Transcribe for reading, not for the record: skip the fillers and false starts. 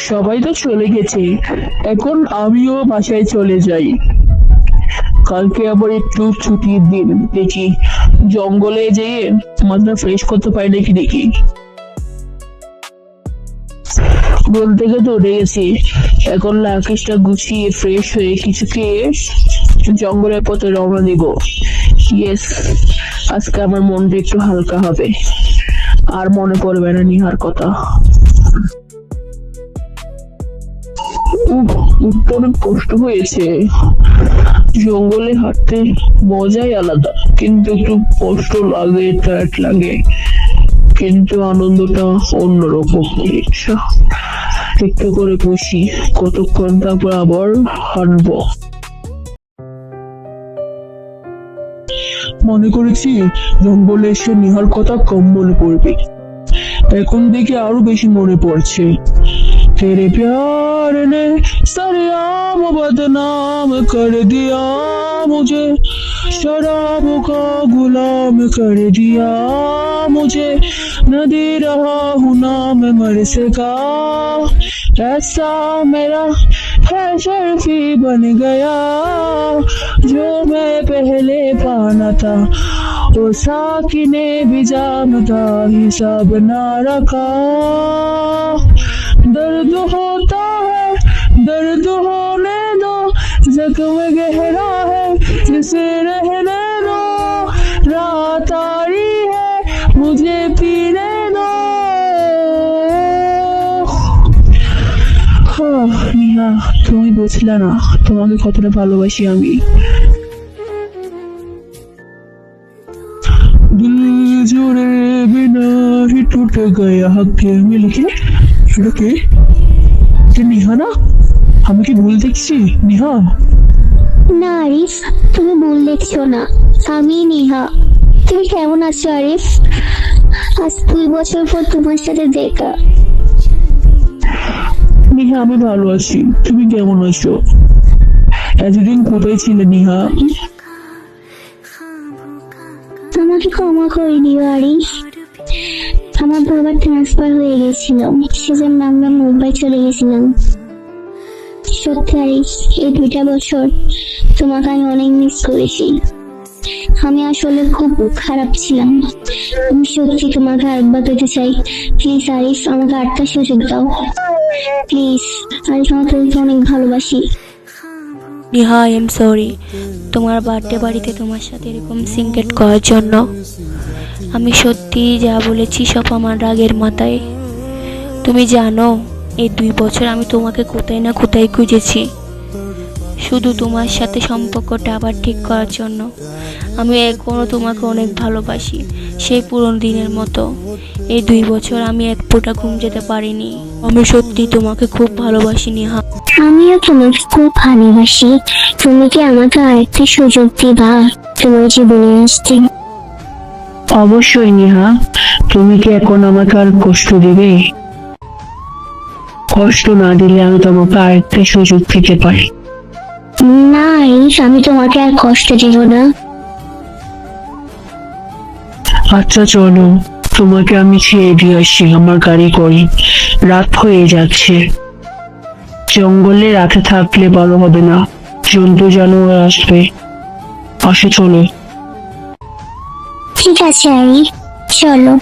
সবাই তো চলে গেছে, এখন আমিও বাসায় চলে যাই। কালকে আবার একটু ছুটির দিন, দেখি জঙ্গলে যেয়ে মাথা ফ্রেশ করতে পারি নাকি দেখি। ঘুম থেকে তো উঠে গেছি, এখন লাকেশটা গুছিয়ে ফ্রেশ হয়ে কিছু খেয়ে জঙ্গলের পথে রওনা দিব। ইয়েস, আজকে আমার মনটা একটু হালকা হবে, আর মনে পড়বে না নিহার কথা। উঠতে অনেক কষ্ট হয়েছে, জঙ্গলে হাঁটতে মজাই আলাদা, কিন্তু একটু কষ্ট লাগে, টায়ার্ড লাগে, কিন্তু আনন্দটা অন্যরকম। ইচ্ছা একটু করে বসি, কতক্ষণ তারপর আবার হাঁটবো। মনে করেছি জঙ্গলে এসে নিহার কথা কম মনে পড়বে, এখন দেখে আরো বেশি মনে পড়ছে। तेरे प्यार ने सरेआम बदनाम कर दिया मुझे, शराबों का गुलाम कर दिया मुझे, न दे रहा हूँ ना मैं मर्से का, ऐसा मेरा है शर्फी बन गया, जो मैं पहले पाना था वो साकी ने भी जानता हिसाब ना रखा। दर्द होता है दर्द होने दो, जख्म गहरा है जिसे रहने दो, रात आ रही है मुझे पीने दो। নিহা, তুমি বুঝলে না তোমাকে কতটা ভালোবাসি আমি। दिल जुड़े बिना ही टूट गया के मिलके। সেটা কে? নিহা না? আমি কি ভুল দেখছি নিহা? না আরিফ, তুমি ভুল দেখছো না, আমি নিহা। তুমি কেমন আছো আরিফ? আজ 2 বছর পর তোমার সাথে দেখা। নিহা, আমি ভালো আছি, তুমি কেমন আছো? এতদিন কোথায় ছিলে নিহা? আমাকে ক্ষমা করে দিও আরিফ, আমার বাবার ট্রান্সফার হয়ে গেছিল, সেজন্য আমরা মুম্বাই চলে গেছিলাম। সত্যি আরিফ, এই 2টা বছর তোমাকে আমি অনেক মিস করেছি। আমি আসলে খুব খারাপ ছিলাম, আমি সত্যি তোমাকে আরেকবার পেতে চাই। প্লিজ আরিফ, আমাকে আরেকটা সুযোগ দাও প্লিজ। আরিফ, আমি তোমাকে অনেক ভালোবাসি। নিহা, আই এম সরি তোমার বার্থডে বাড়িতে তোমার সাথে এরকম সিনক্রেট করার জন্য। আমি সত্যি যা বলেছি সব আমার রাগের মাথায়। তুমি জানো এই 2 বছর আমি তোমাকে কোথায় না কোথায় খুঁজেছি, শুধু তোমার সাথে সম্পর্কটা আবার ঠিক করার জন্য। আমি এখনও তোমাকে অনেক ভালোবাসি, সেই পুরনো দিনের মতো। এই 2 বছর আমি এক ফোঁটা ঘুম যেতে পারিনি। আমি সত্যি তোমাকে খুব ভালোবাসি নিহা। আমিও তোমাকে খুব ভালোবাসি। তুমি কি আমাকে আরেকটা সুযোগ দিবা তোমার জীবনে আসতে? অবশ্যই নিহা, তুমি কি এখন আমাকে আর কষ্ট দিবে? কষ্ট না দিলে আমি তোমাকে আরেকটা সুযোগ দিতে পারি। না আরিফ, আমি তোমাকে আর কষ্ট দিব না। আচ্ছা চলো, তোমাকে আমি ছেড়ে দিয়ে আসি, আমার গাড়ি করি, রাত হয়ে যাচ্ছে। জঙ্গলে রাতে থাকলে ভালো হবে না, জন্তু জানোয়ার আসবে। চলো। ঠিক আছে আরিফ, চলো।